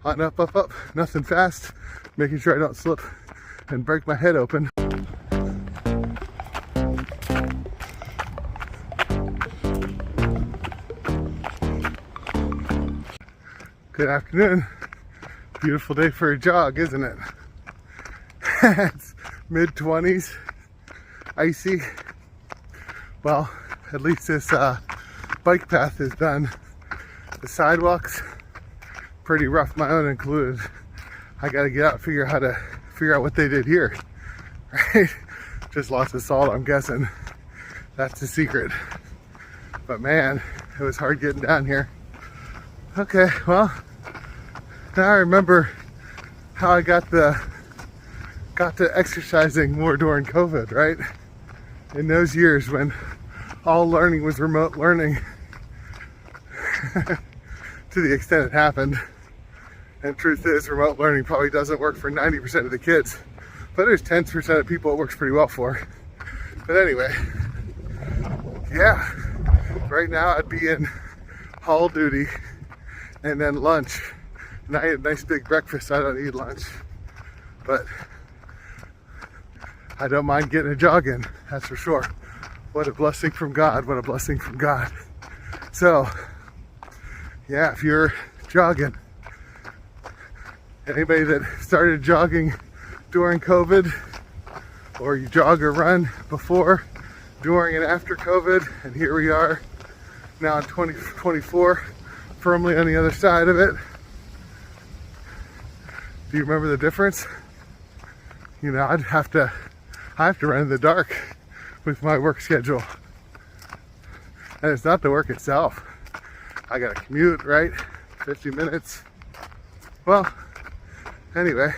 On up, up, up, nothing fast, making sure I don't slip and break my head open. Good afternoon. Beautiful day for a jog, isn't it? It's mid-20s, icy. Well, at least this bike path is done. The sidewalks, pretty rough, my own included. I gotta get out and figure out what they did here, right? Just lots of salt, I'm guessing. That's the secret. But man, it was hard getting down here. Okay, well, now I remember how I got to exercising more during COVID, right? In those years when all learning was remote learning, to the extent it happened. And truth is, remote learning probably doesn't work for 90% of the kids, but there's 10% of people it works pretty well for. But anyway, yeah, right now I'd be in hall duty and then lunch. And I had a nice big breakfast, I don't eat lunch. But I don't mind getting a jog in, that's for sure. What a blessing from God, what a blessing from God. So, yeah, if you're jogging, anybody that started jogging during COVID, or you jog or run before, during and after COVID, and here we are now in 2024, firmly on the other side of it. Do you remember the difference? You know, I have to run in the dark with my work schedule. And it's not the work itself. I gotta commute, right? 50 minutes. Well, anyway,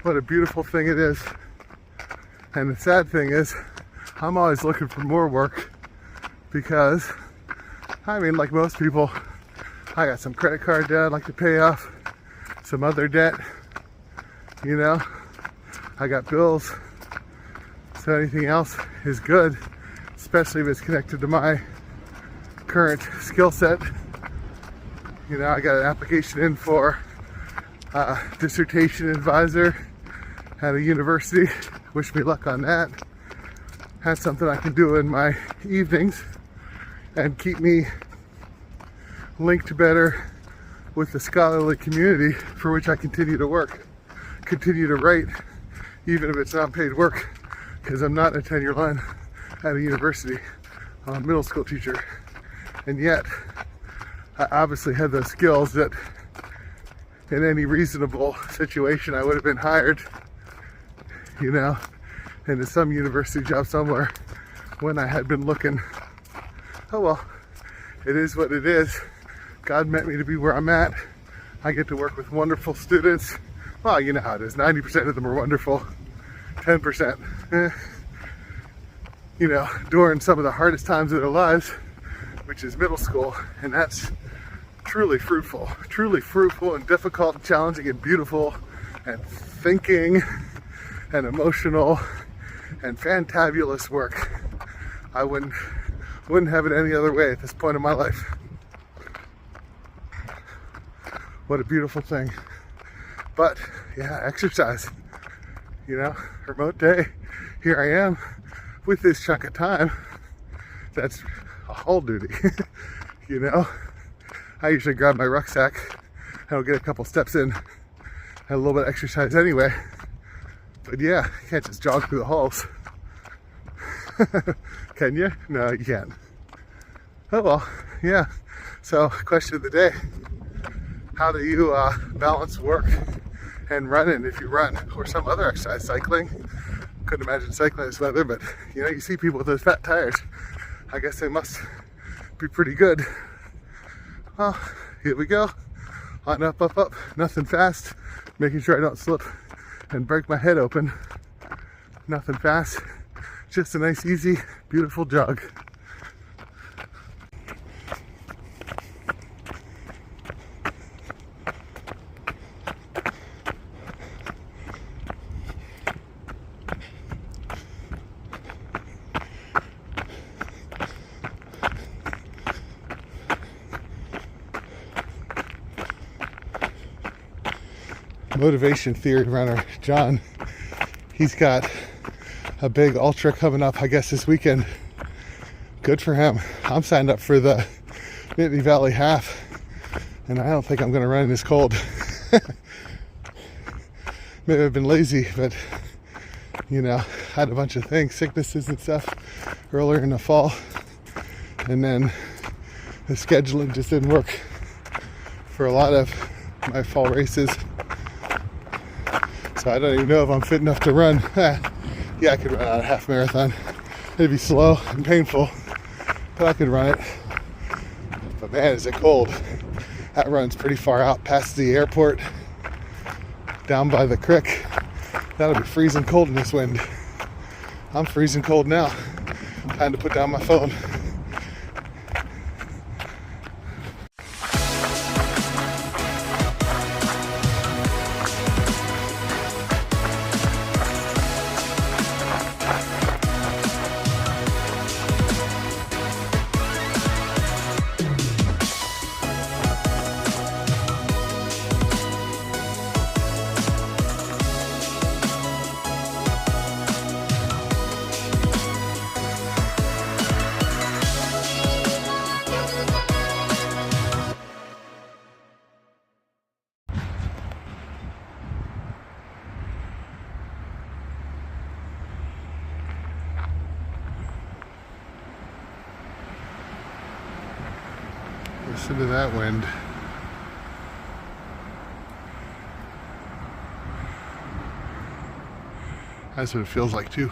what a beautiful thing it is. And the sad thing is, I'm always looking for more work because, I mean, like most people, I got some credit card debt I'd like to pay off, some other debt, you know, I got bills. So anything else is good, especially if it's connected to my current skill set. You know, I got an application in for a dissertation advisor at a university. Wish me luck on that. That's something I can do in my evenings and keep me linked better with the scholarly community for which I continue to work, continue to write, even if it's not paid work, because I'm not a tenure line at a university. I'm a middle school teacher. And yet, I obviously have those skills that in any reasonable situation I would have been hired, you know, into some university job somewhere when I had been looking. Oh well, it is what it is. God meant me to be where I'm at. I get to work with wonderful students. Well, you know how it is. 90% of them are wonderful. 10%, you know, during some of the hardest times of their lives, which is middle school, and that's truly fruitful and difficult and challenging and beautiful and thinking and emotional and fantabulous work. I wouldn't have it any other way at this point in my life. What a beautiful thing. But yeah, exercise, you know, remote day, here I am with this chunk of time that's a hall duty. You know, I usually grab my rucksack and I'll get a couple steps in and a little bit of exercise anyway. But yeah, you can't just jog through the halls. Can you? No, you can't. Oh well, yeah. So, question of the day: how do you balance work and running if you run, or some other exercise, cycling? Couldn't imagine cycling this weather, but you know, you see people with those fat tires. I guess they must be pretty good. Well, here we go. On up, up, up, nothing fast, making sure I don't slip and break my head open. Nothing fast, just a nice, easy, beautiful jog. motivation theory runner, John, he's got a big ultra coming up, I guess, this weekend. Good for him. I'm signed up for the Nittany Valley Half, and I don't think I'm going to run in this cold. Maybe I've been lazy, but you know, had a bunch of things, sicknesses and stuff earlier in the fall, and then the scheduling just didn't work for a lot of my fall races. So I don't even know if I'm fit enough to run. Yeah, I could run out a half marathon. It'd be slow and painful, but I could run it. But man, is it cold. That runs pretty far out past the airport, down by the creek. That'll be freezing cold in this wind. I'm freezing cold now. Time to put down my phone. Listen to that wind. That's what it feels like too.